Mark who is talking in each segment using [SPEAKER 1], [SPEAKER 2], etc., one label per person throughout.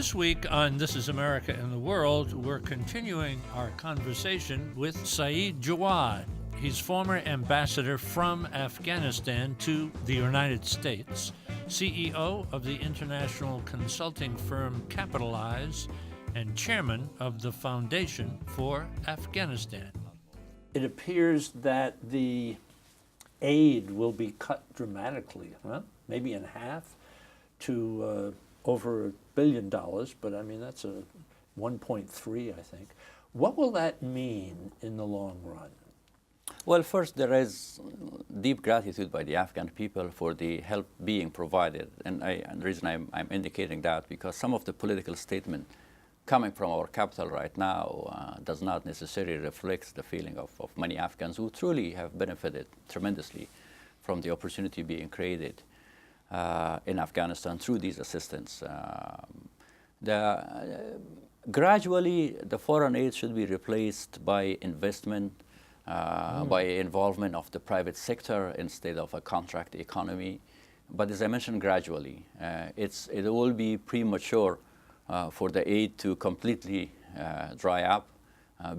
[SPEAKER 1] This week on This is America in the World, we're continuing our conversation with Said Jawad. He's former ambassador from Afghanistan to the United States, CEO of the international consulting firm Capitalize, and chairman of the Foundation for Afghanistan. It appears that the aid will be cut dramatically, maybe in half, to over $1 billion, but I mean that's a 1.3, I think. What will that mean in the long run?
[SPEAKER 2] Well, first, there is deep gratitude by the Afghan people for the help being provided. And the reason I'm indicating that, because some of the political statement coming from our capital right now does not necessarily reflect the feeling of many Afghans who truly have benefited tremendously from the opportunity being created in Afghanistan through these assistance. Gradually, the foreign aid should be replaced by investment, by involvement of the private sector instead of a contract economy. But as I mentioned, gradually. It will be premature for the aid to completely dry up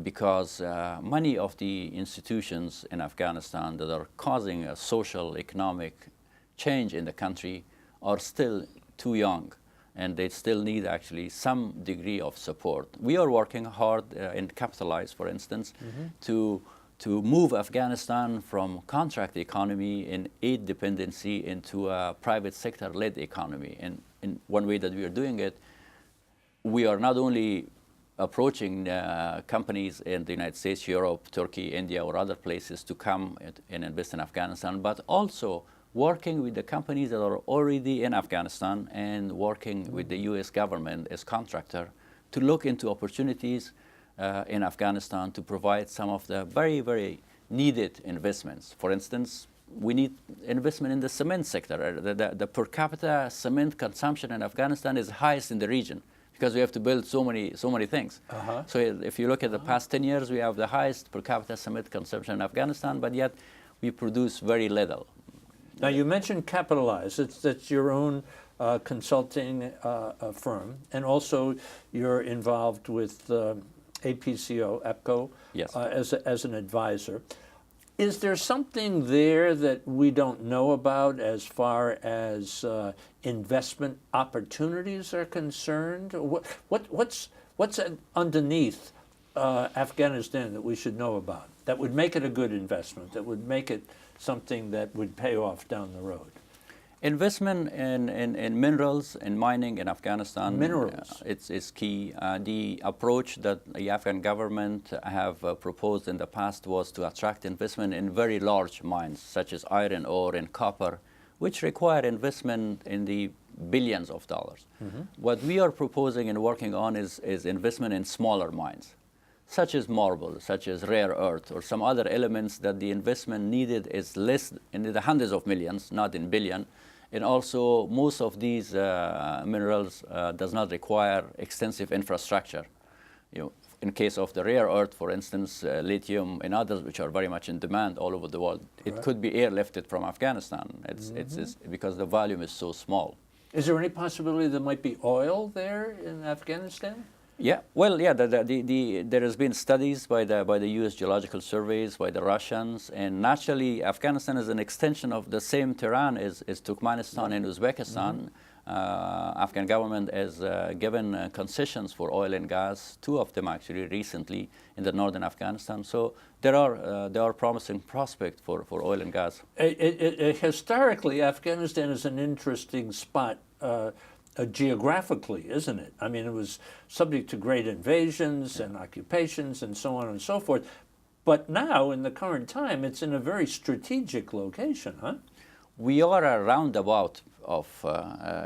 [SPEAKER 2] because many of the institutions in Afghanistan that are causing a social, economic change in the country are still too young, and they still need actually some degree of support. We are working hard in Capitalize, for instance, to move Afghanistan from contract economy and aid dependency into a private sector-led economy. And in one way that we are doing it, we are not only approaching companies in the United States, Europe, Turkey, India, or other places to come and invest in Afghanistan, but also working with the companies that are already in Afghanistan and working with the U.S. government as contractor to look into opportunities in Afghanistan to provide some of the very, very needed investments. For instance, we need investment in the cement sector. The per capita cement consumption in Afghanistan is highest in the region because we have to build so many things. So if you look at the past 10 years, we have the highest per capita cement consumption in Afghanistan, but yet we produce very little.
[SPEAKER 1] Now, you mentioned Capitalize. That's your own consulting firm, and also you're involved with APCO,
[SPEAKER 2] yes.
[SPEAKER 1] As an advisor. Is there something there that we don't know about as far as investment opportunities are concerned? What's underneath Afghanistan that we should know about that would make it a good investment, that would make it something that would pay off down the road?
[SPEAKER 2] Investment in minerals and mining in Afghanistan,
[SPEAKER 1] minerals,
[SPEAKER 2] it's key. The approach that the Afghan government have proposed in the past was to attract investment in very large mines, such as iron ore and copper, which require investment in the billions of dollars. What we are proposing and working on is investment in smaller mines, such as marble, such as rare earth, or some other elements that the investment needed is less in the hundreds of millions, not in billion. And also, most of these minerals does not require extensive infrastructure. In case of the rare earth, for instance, lithium and others, which are very much in demand all over the world, it could be airlifted from Afghanistan. It's because the volume is so small.
[SPEAKER 1] Is there any possibility there might be oil there in Afghanistan?
[SPEAKER 2] Yeah, well, yeah. There has been studies by the U.S. Geological Surveys, by the Russians, and naturally, Afghanistan is an extension of the same terrain as Turkmenistan and Uzbekistan. Afghan government has given concessions for oil and gas, 2 of them actually recently in the northern Afghanistan. So there are promising prospects for oil and gas.
[SPEAKER 1] Historically, Afghanistan is an interesting spot. Geographically, isn't it? I mean, it was subject to great invasions and occupations and so on and so forth. But now, in the current time, it's in a very strategic location, huh?
[SPEAKER 2] We are a roundabout of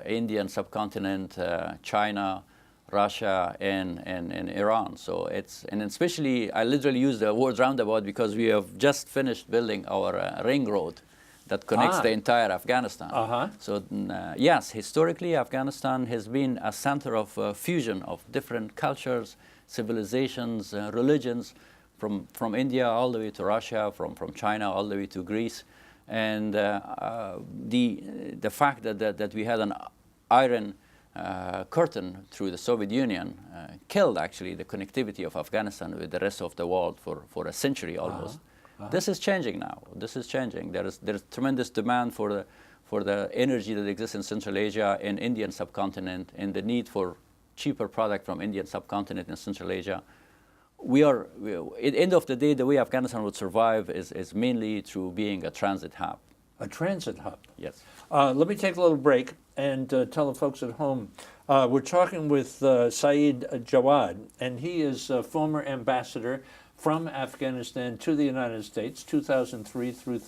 [SPEAKER 2] Indian subcontinent, China, Russia, and Iran. So and especially, I literally use the word roundabout because we have just finished building our ring road that connects the entire Afghanistan. So yes, historically, Afghanistan has been a center of fusion of different cultures, civilizations, religions, from India all the way to Russia, from China all the way to Greece. And the fact that we had an iron curtain through the Soviet Union killed actually the connectivity of Afghanistan with the rest of the world for a century almost. This is changing now. This is changing. There's tremendous demand for the energy that exists in Central Asia and Indian subcontinent, and the need for cheaper product from Indian subcontinent and Central Asia. At the end of the day, the way Afghanistan would survive is mainly through being a transit hub.
[SPEAKER 1] A transit hub?
[SPEAKER 2] Yes.
[SPEAKER 1] Let me take a little break and tell the folks at home. We're talking with Said Jawad, and he is a former ambassador from Afghanistan to the United States, 2003 through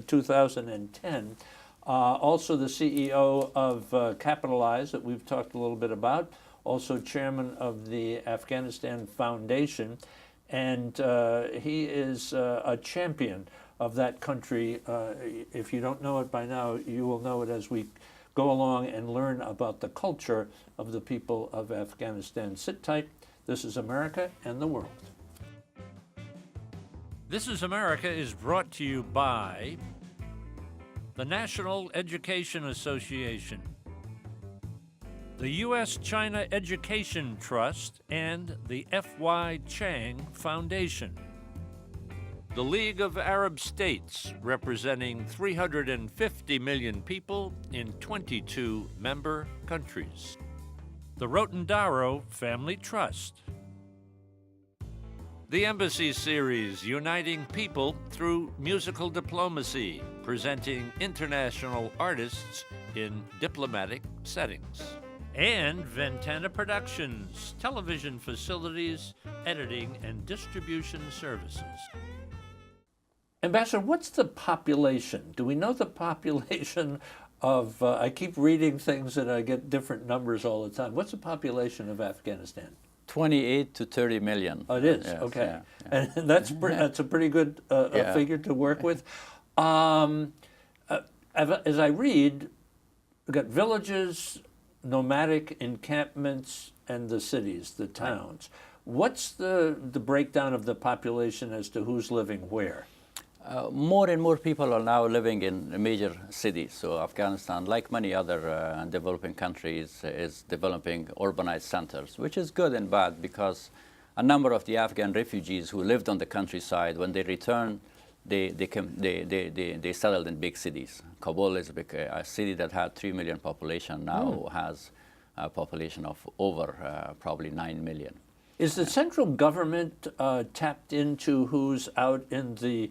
[SPEAKER 1] 2010. Also the CEO of Capitalize, that we've talked a little bit about, also chairman of the Afghanistan Foundation, and he is a champion of that country. If you don't know it by now, you will know it as we go along and learn about the culture of the people of Afghanistan. Sit tight. This is America and the World. This is America is brought to you by the National Education Association, the U.S.-China Education Trust, and the F.Y. Chang Foundation. The League of Arab States, representing 350 million people in 22 member countries. The Rotendaro Family Trust. The Embassy Series, uniting people through musical diplomacy, presenting international artists in diplomatic settings. And Ventana Productions, television facilities, editing and distribution services. Ambassador, what's the population? Do we know the population of, I keep reading things and I get different numbers all the time. What's the population of Afghanistan?
[SPEAKER 2] 28 to 30 million.
[SPEAKER 1] Oh, it is?
[SPEAKER 2] Yes,
[SPEAKER 1] okay.
[SPEAKER 2] Yeah.
[SPEAKER 1] And that's a pretty good figure to work with. As I read, we've got villages, nomadic encampments, and the cities, the towns. What's the breakdown of the population as to who's living where?
[SPEAKER 2] More and more people are now living in major cities. So Afghanistan, like many other developing countries, is developing urbanized centers, which is good and bad because a number of the Afghan refugees who lived on the countryside, when they return, they settled in big cities. Kabul is a city that had 3 million population, now has a population of over probably 9 million.
[SPEAKER 1] Is the central government tapped into who's out in the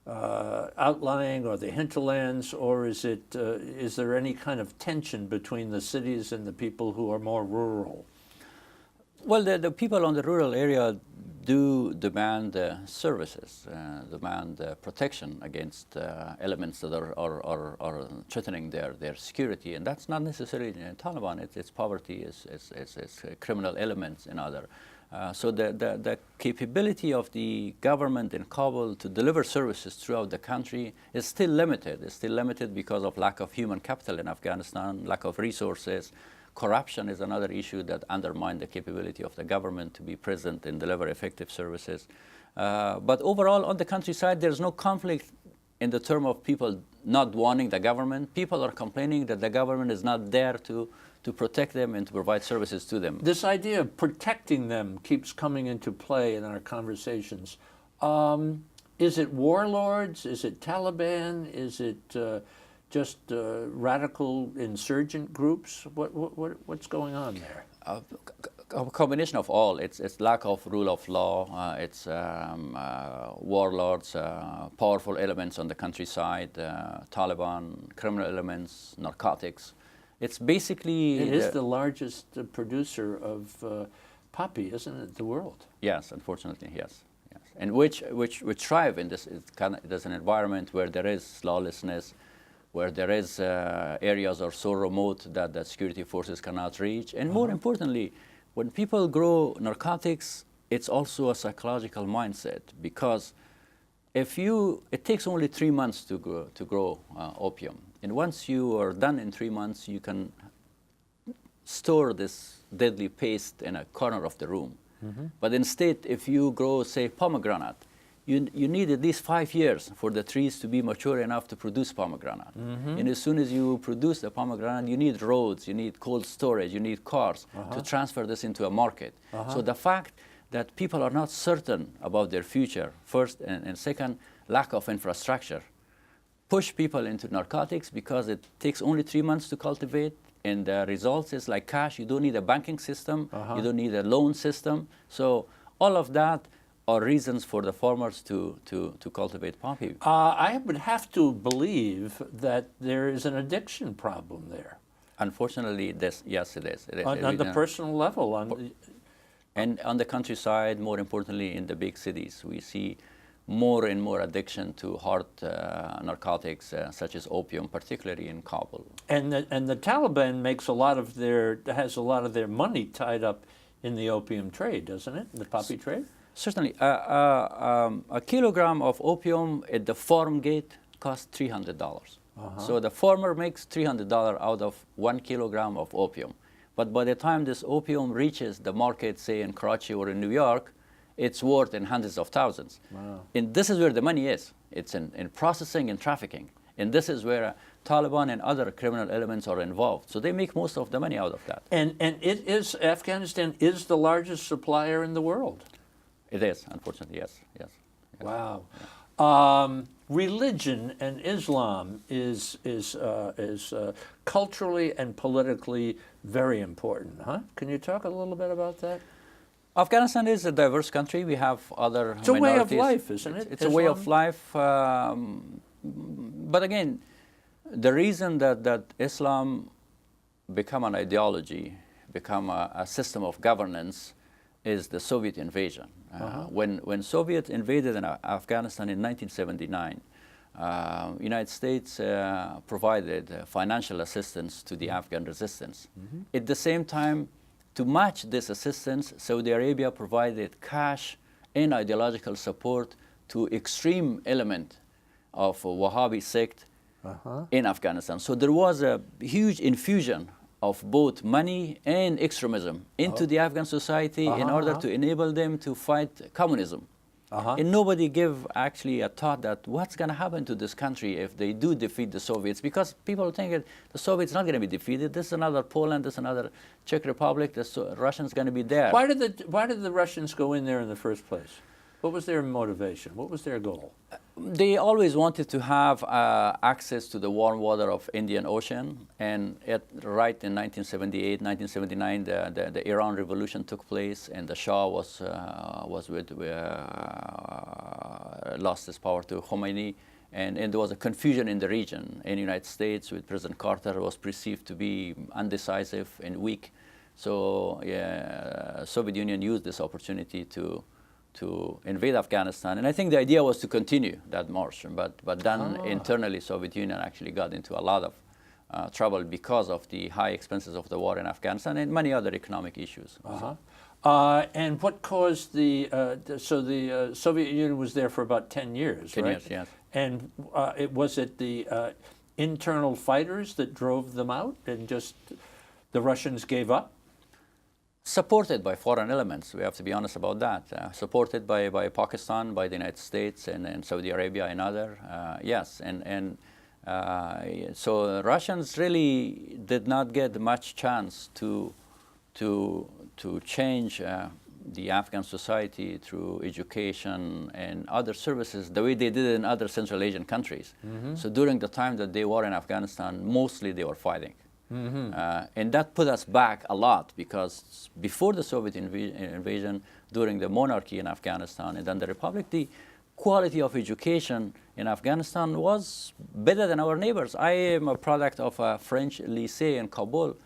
[SPEAKER 1] outlying or the hinterlands, or is there any kind of tension between the cities and the people who are more rural?
[SPEAKER 2] Well, the people on the rural area do demand services, demand protection against elements that are threatening their security, and that's not necessarily Taliban. It's poverty, it's criminal elements and other. So the capability of the government in Kabul to deliver services throughout the country is still limited. It's still limited because of lack of human capital in Afghanistan, lack of resources. Corruption is another issue that undermines the capability of the government to be present and deliver effective services. But overall, on the countryside, there's no conflict in the term of people not wanting the government. People are complaining that the government is not there to protect them and to provide services to them.
[SPEAKER 1] This idea of protecting them keeps coming into play in our conversations. Is it warlords? Is it Taliban? Is it just radical insurgent groups? What's going on there?
[SPEAKER 2] A combination of all. It's lack of rule of law. It's warlords, powerful elements on the countryside, Taliban, criminal elements, narcotics. It's basically...
[SPEAKER 1] It is the largest producer of poppy, isn't it, the world?
[SPEAKER 2] Yes, unfortunately, yes. And which thrive in this. There's an environment where there is lawlessness, where there is areas are so remote that the security forces cannot reach. And more importantly, when people grow narcotics, it's also a psychological mindset, because it takes only 3 months to grow opium. And once you are done in 3 months, you can store this deadly paste in a corner of the room. But instead, if you grow, say, pomegranate, you need at least 5 years for the trees to be mature enough to produce pomegranate. And as soon as you produce the pomegranate, you need roads, you need cold storage, you need cars to transfer this into a market. So the fact that people are not certain about their future, first, and second, lack of infrastructure, push people into narcotics because it takes only 3 months to cultivate, and the results is like cash. You don't need a banking system, you don't need a loan system. So all of that are reasons for the farmers to cultivate poppy.
[SPEAKER 1] I would have to believe that there is an addiction problem there.
[SPEAKER 2] Unfortunately, yes, it is.
[SPEAKER 1] On the personal level.
[SPEAKER 2] And on the countryside, more importantly, in the big cities, we see more and more addiction to hard narcotics, such as opium, particularly in Kabul.
[SPEAKER 1] And the Taliban has a lot of their money tied up in the opium trade, doesn't it? The poppy trade?
[SPEAKER 2] Certainly. A kilogram of opium at the farm gate costs $300. So the farmer makes $300 out of 1 kilogram of opium. But by the time this opium reaches the market, say in Karachi or in New York, it's worth in hundreds of thousands.
[SPEAKER 1] Wow.
[SPEAKER 2] And this is where the money is. It's in processing and trafficking. And this is where Taliban and other criminal elements are involved. So they make most of the money out of that.
[SPEAKER 1] And Afghanistan is the largest supplier in the world.
[SPEAKER 2] It is, unfortunately, yes.
[SPEAKER 1] Wow. Yeah. Religion and Islam is culturally and politically very important, huh? Can you talk a little bit about that?
[SPEAKER 2] Afghanistan is a diverse country. We have other
[SPEAKER 1] It's a way of life, isn't it?
[SPEAKER 2] It's a way of life. But again, the reason that Islam become an ideology, become a system of governance, is the Soviet invasion. When Soviet invaded in Afghanistan in 1979, United States provided financial assistance to the Afghan resistance. At the same time, to match this assistance, Saudi Arabia provided cash and ideological support to extreme element of Wahhabi sect in Afghanistan. So there was a huge infusion of both money and extremism into the Afghan society in order to enable them to fight communism. And nobody gave actually a thought that what's going to happen to this country if they do defeat the Soviets, because people think that the Soviets not going to be defeated. This is another Poland, this is another Czech Republic, the Russians going to be there.
[SPEAKER 1] Why did the Russians go in there in the first place? What was their motivation? What was their goal?
[SPEAKER 2] They always wanted to have access to the warm water of Indian Ocean, and right in 1978, 1979, the Iran Revolution took place, and the Shah lost his power to Khomeini, and there was a confusion in the region. In the United States, with President Carter, was perceived to be undecisive and weak. So Soviet Union used this opportunity to invade Afghanistan, and I think the idea was to continue that march, but then internally Soviet Union actually got into a lot of trouble because of the high expenses of the war in Afghanistan and many other economic issues.
[SPEAKER 1] And what caused the Soviet Union was there for about 10 years,
[SPEAKER 2] 10
[SPEAKER 1] right?
[SPEAKER 2] years, yes.
[SPEAKER 1] And was it the internal fighters that drove them out, and just the Russians gave up?
[SPEAKER 2] Supported by foreign elements, we have to be honest about that. Supported by Pakistan, by the United States, and Saudi Arabia and other, yes. So Russians really did not get much chance to change the Afghan society through education and other services the way they did in other Central Asian countries. So during the time that they were in Afghanistan, mostly they were fighting. And that put us back a lot, because before the Soviet invasion, during the monarchy in Afghanistan and then the republic, the quality of education in Afghanistan was better than our neighbors. I am a product of a French lycée in Kabul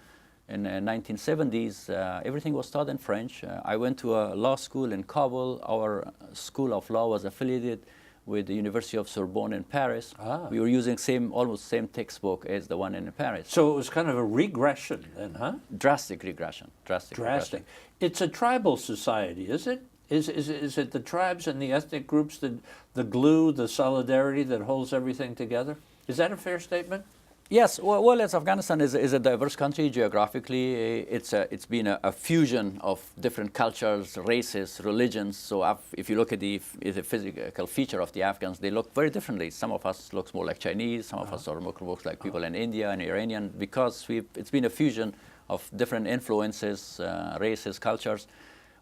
[SPEAKER 2] in the 1970s. Everything was taught in French. I went to a law school in Kabul. Our school of law was affiliated with the University of Sorbonne in Paris. We were using almost same textbook as the one in Paris.
[SPEAKER 1] So it was kind of a regression then, huh?
[SPEAKER 2] Drastic regression. Drastic.
[SPEAKER 1] It's a tribal society, is it? Is it the tribes and the ethnic groups, the glue, the solidarity that holds everything together? Is that a fair statement?
[SPEAKER 2] Yes, well, as Afghanistan is a diverse country geographically. It's been a fusion of different cultures, races, religions. So if you look at the physical feature of the Afghans, they look very differently. Some of us looks more like Chinese, some of us are more looks like people in India and Iranian, because it's been a fusion of different influences, races, cultures.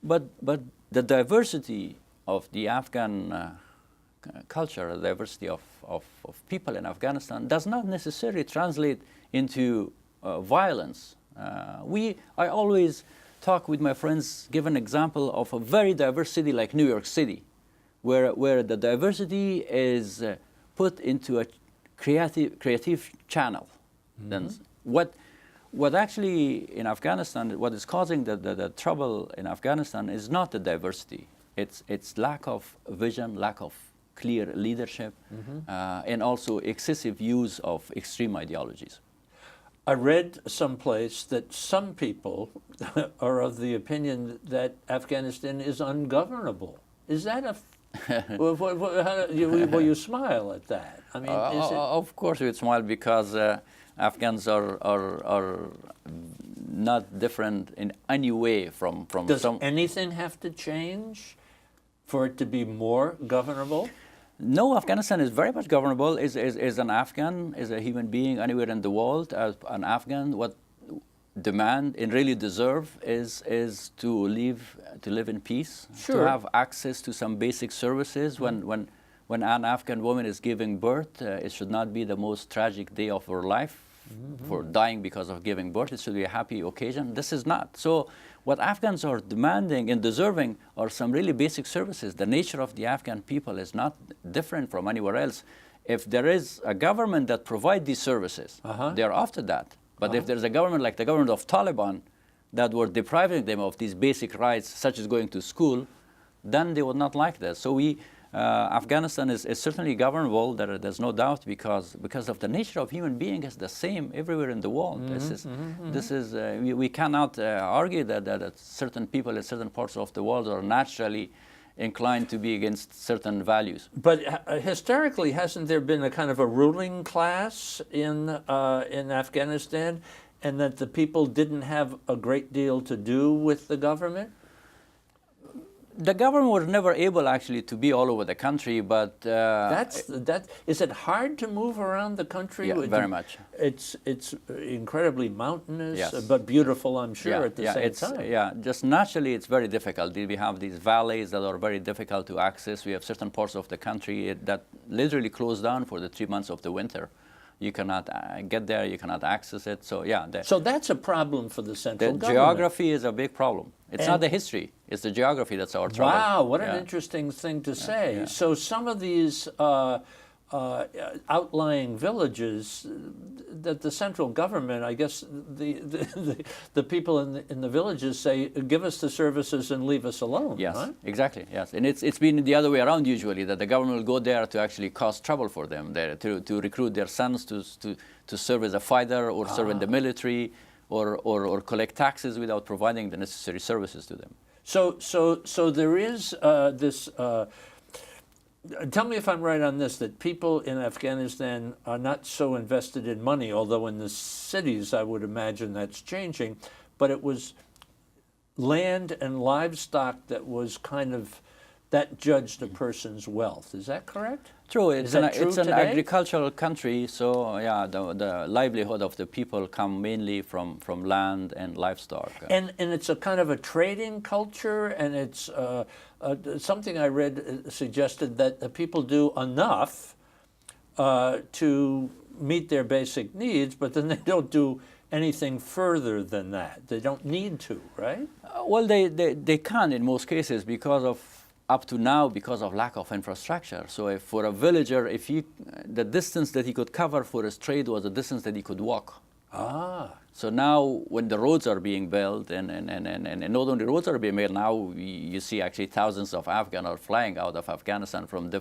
[SPEAKER 2] But the diversity of the Afghan culture, the diversity of people in Afghanistan does not necessarily translate into violence. I always talk with my friends, give an example of a very diverse city like New York City, where the diversity is put into a creative channel. Mm-hmm. Then what actually in Afghanistan, what is causing the trouble in Afghanistan is not the diversity. It's lack of vision, lack of clear leadership, mm-hmm. And also excessive use of extreme ideologies.
[SPEAKER 1] I read someplace that some people are of the opinion that Afghanistan is ungovernable. Is that a... well, you smile at that. I mean, is it...
[SPEAKER 2] Of course we smile, because Afghans are not different in any way from
[SPEAKER 1] Does anything have to change for it to be more governable?
[SPEAKER 2] No, Afghanistan is very much governable. Is an Afghan, is a human being anywhere in the world, as an Afghan, what demand and really deserve is to live in peace,
[SPEAKER 1] sure.
[SPEAKER 2] To have access to some basic services. Mm-hmm. When an Afghan woman is giving birth, it should not be the most tragic day of her life, mm-hmm. for dying because of giving birth. It should be a happy occasion. This is not. So what Afghans are demanding and deserving are some really basic services. The nature of the Afghan people is not different from anywhere else. If there is a government that provides these services, uh-huh. they are after that. But uh-huh. if there's a government like the government of Taliban that were depriving them of these basic rights, such as going to school, then they would not like this. So Afghanistan is certainly governable. There's no doubt, because of the nature of human being is the same everywhere in the world. Mm-hmm. We cannot argue that certain people in certain parts of the world are naturally inclined to be against certain values.
[SPEAKER 1] But historically, hasn't there been a kind of a ruling class in Afghanistan, and that the people didn't have a great deal to do with the government?
[SPEAKER 2] The government was never able actually to be all over the country, but
[SPEAKER 1] is it hard to move around the country?
[SPEAKER 2] Yeah, very much.
[SPEAKER 1] It's incredibly mountainous,
[SPEAKER 2] yes.
[SPEAKER 1] But beautiful, I'm sure, at the same time.
[SPEAKER 2] Yeah, just naturally it's very difficult. We have these valleys that are very difficult to access. We have certain parts of the country that literally close down for the 3 months of the winter. You cannot get there, you cannot access it. So yeah.
[SPEAKER 1] So that's a problem for the central government.
[SPEAKER 2] Geography is a big problem. It's not the history, it's the geography that's our trouble.
[SPEAKER 1] Wow, what an interesting thing to say. Yeah. So some of these outlying villages that the central government, I guess the people in the villages say, give us the services and leave us alone.
[SPEAKER 2] Yes,
[SPEAKER 1] right?
[SPEAKER 2] Exactly, yes. And it's been the other way around usually, that the government will go there to actually cause trouble for them, to recruit their sons to serve as a fighter or serve in the military, or collect taxes without providing the necessary services to them.
[SPEAKER 1] So there is this... tell me if I'm right on this, that people in Afghanistan are not so invested in money, although in the cities I would imagine that's changing, but it was land and livestock that was kind of, that judged a person's wealth. Is that correct?
[SPEAKER 2] True. It's an agricultural country, so yeah, the livelihood of the people come mainly from land and livestock.
[SPEAKER 1] And it's a kind of a trading culture, and it's something I read suggested that the people do enough to meet their basic needs, but then they don't do anything further than that. They don't need to, right?
[SPEAKER 2] Well, they can in most cases, because of up to now, because of lack of infrastructure. So if for a villager, the distance that he could cover for his trade was the distance that he could walk. So now when the roads are being built, and not only roads are being built, now you see actually thousands of Afghans are flying out of Afghanistan from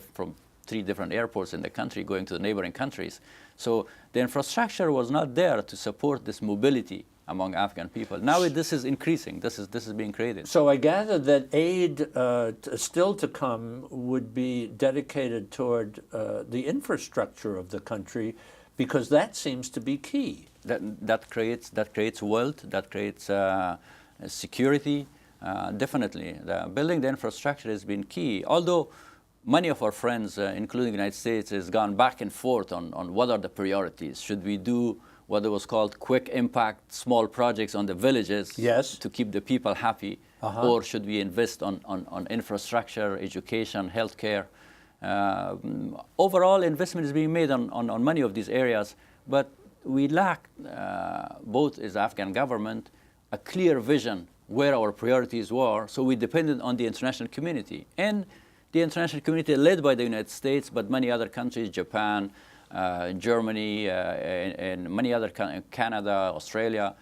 [SPEAKER 2] 3 different airports in the country, going to the neighboring countries. So the infrastructure was not there to support this mobility among Afghan people. Now this is increasing. This is being created.
[SPEAKER 1] So I gather that aid still to come would be dedicated toward the infrastructure of the country, because that seems to be key.
[SPEAKER 2] That creates wealth, that creates security. Definitely, building the infrastructure has been key. Although many of our friends, including the United States, has gone back and forth on what are the priorities. Should we do what was called quick impact, small projects on the villages to keep the people happy, or should we invest on infrastructure, education, healthcare? Overall, investment is being made on many of these areas, but we lack, both as Afghan government, a clear vision where our priorities were, so we depended on the international community. And the international community led by the United States, but many other countries, Japan, Germany, and many other, Canada, Australia,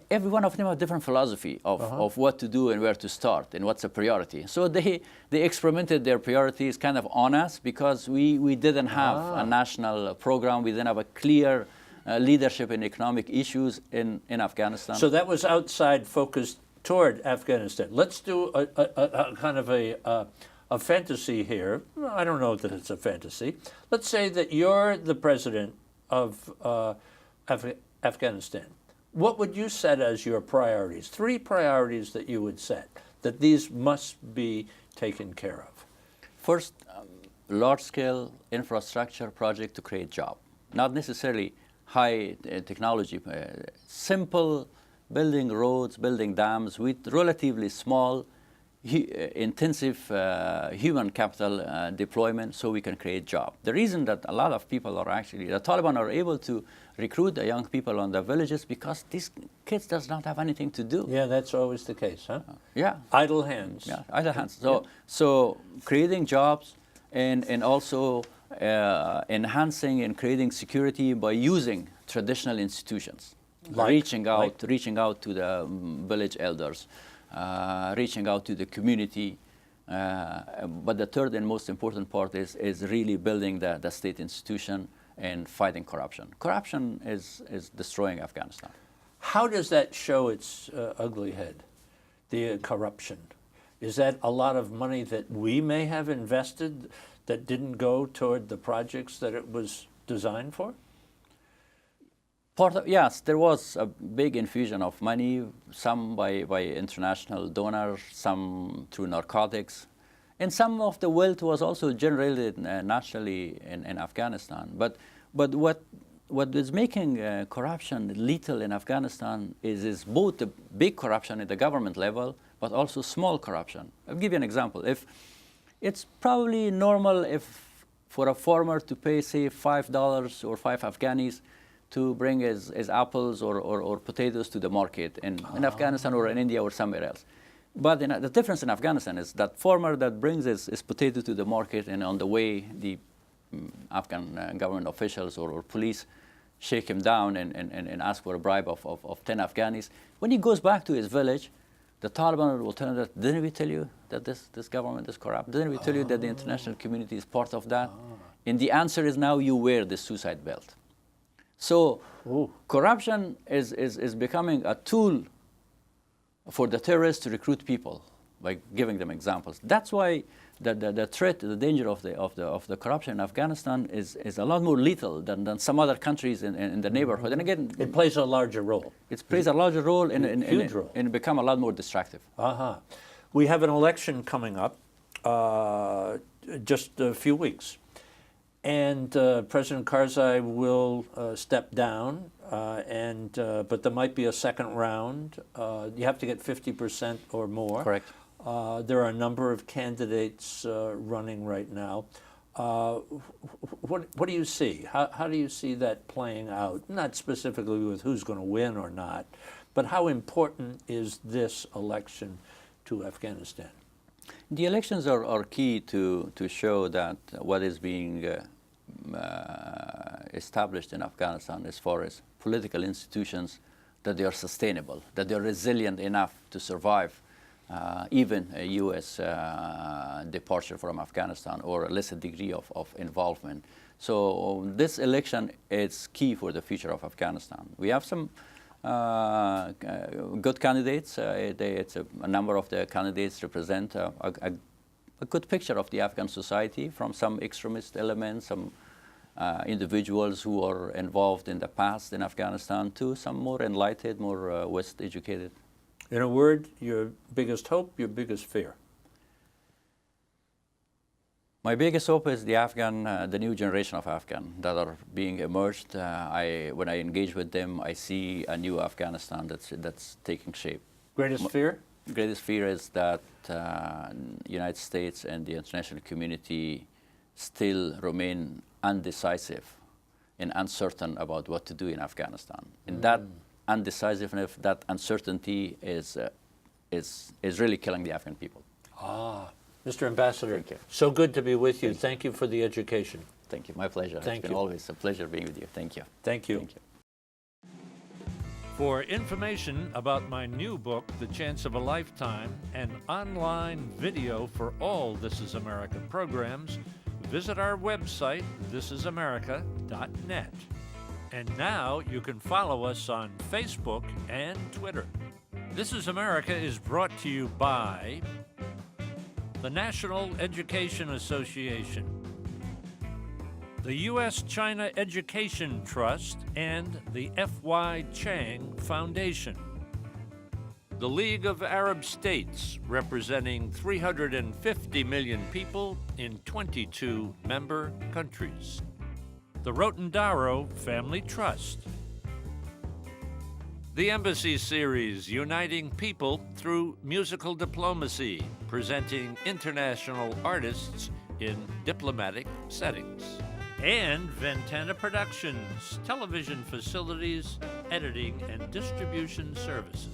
[SPEAKER 2] every one of them have a different philosophy of what to do and where to start and what's a priority. So they experimented their priorities kind of on us because we didn't have a national program. We didn't have a clear leadership in economic issues in Afghanistan.
[SPEAKER 1] So that was outside focused toward Afghanistan. Let's do a kind of a fantasy here. I don't know that it's a fantasy. Let's say that you're the president of Afghanistan. What would you set as your priorities? 3 priorities that you would set, that these must be taken care of.
[SPEAKER 2] First, large-scale infrastructure project to create jobs. Not necessarily high technology, simple building roads, building dams with relatively small, intensive human capital deployment so we can create jobs. The reason that a lot of people are actually, the Taliban are able to recruit the young people on the villages because these kids does not have anything to do.
[SPEAKER 1] Yeah, that's always the case, huh?
[SPEAKER 2] Yeah.
[SPEAKER 1] Idle hands.
[SPEAKER 2] Yeah, idle hands. So creating jobs and also enhancing and creating security by using traditional institutions, reaching out to the village elders, reaching out to the community. But the third and most important part is really building the state institution and fighting corruption. Corruption is destroying Afghanistan.
[SPEAKER 1] How does that show its ugly head, the corruption? Is that a lot of money that we may have invested that didn't go toward the projects that it was designed for?
[SPEAKER 2] Yes, there was a big infusion of money, some by international donors, some through narcotics, and some of the wealth was also generated naturally in Afghanistan. But what is making corruption lethal in Afghanistan is both the big corruption at the government level, but also small corruption. I'll give you an example. If it's probably normal for a farmer to pay, say, $5 or 5 Afghanis to bring his apples or potatoes to the market in Afghanistan or in India or somewhere else. But the difference in Afghanistan is that farmer that brings his potato to the market, and on the way the Afghan government officials or police shake him down and ask for a bribe of 10 Afghanis. When he goes back to his village, the Taliban will tell him that, didn't we tell you that this government is corrupt? Didn't we tell you that the international community is part of that? And the answer is now you wear the suicide belt. So corruption is becoming a tool for the terrorists to recruit people by giving them examples. That's why the threat, the danger of the corruption in Afghanistan is a lot more lethal than some other countries in the neighborhood. And again,
[SPEAKER 1] it plays a larger role.
[SPEAKER 2] It plays a larger role
[SPEAKER 1] Huge role.
[SPEAKER 2] And become a lot more destructive.
[SPEAKER 1] We have an election coming up just a few weeks. And President Karzai will step down, but there might be a second round. You have to get 50% or more.
[SPEAKER 2] Correct.
[SPEAKER 1] There are a number of candidates running right now. What do you see? How do you see that playing out? Not specifically with who's going to win or not, but how important is this election to Afghanistan?
[SPEAKER 2] The elections are key to show that what is being established in Afghanistan as far as political institutions, that they are sustainable, that they are resilient enough to survive even a U.S. departure from Afghanistan or a lesser degree of involvement. So this election is key for the future of Afghanistan. We have some good candidates. A number of the candidates represent a good picture of the Afghan society, from some extremist elements, some individuals who are involved in the past in Afghanistan to some more enlightened, more West educated.
[SPEAKER 1] In a word, your biggest hope, your biggest fear?
[SPEAKER 2] My biggest hope is the new generation of Afghan that are being emerged. When I engage with them, I see a new Afghanistan that's taking shape.
[SPEAKER 1] Greatest fear?
[SPEAKER 2] Greatest fear is that United States and the international community still remain undecisive and uncertain about what to do in Afghanistan. And that undecisiveness, that uncertainty is really killing the Afghan people.
[SPEAKER 1] Mr. Ambassador,
[SPEAKER 2] Thank you.
[SPEAKER 1] so good to be with you. Thank you for the education.
[SPEAKER 2] Thank you. My pleasure.
[SPEAKER 1] Thank
[SPEAKER 2] It's been
[SPEAKER 1] you.
[SPEAKER 2] always a pleasure being with you. Thank you.
[SPEAKER 1] Thank you.
[SPEAKER 2] Thank you.
[SPEAKER 1] For information about my new book, The Chance of a Lifetime, and online video for all This Is America programs, visit our website, thisisamerica.net. And now you can follow us on Facebook and Twitter. This Is America is brought to you by the National Education Association, the U.S.-China Education Trust, and the F.Y. Chang Foundation. The League of Arab States, representing 350 million people in 22 member countries. The Rotendaro Family Trust. The Embassy Series, uniting people through musical diplomacy, presenting international artists in diplomatic settings. And Ventana Productions, television facilities, editing and distribution services.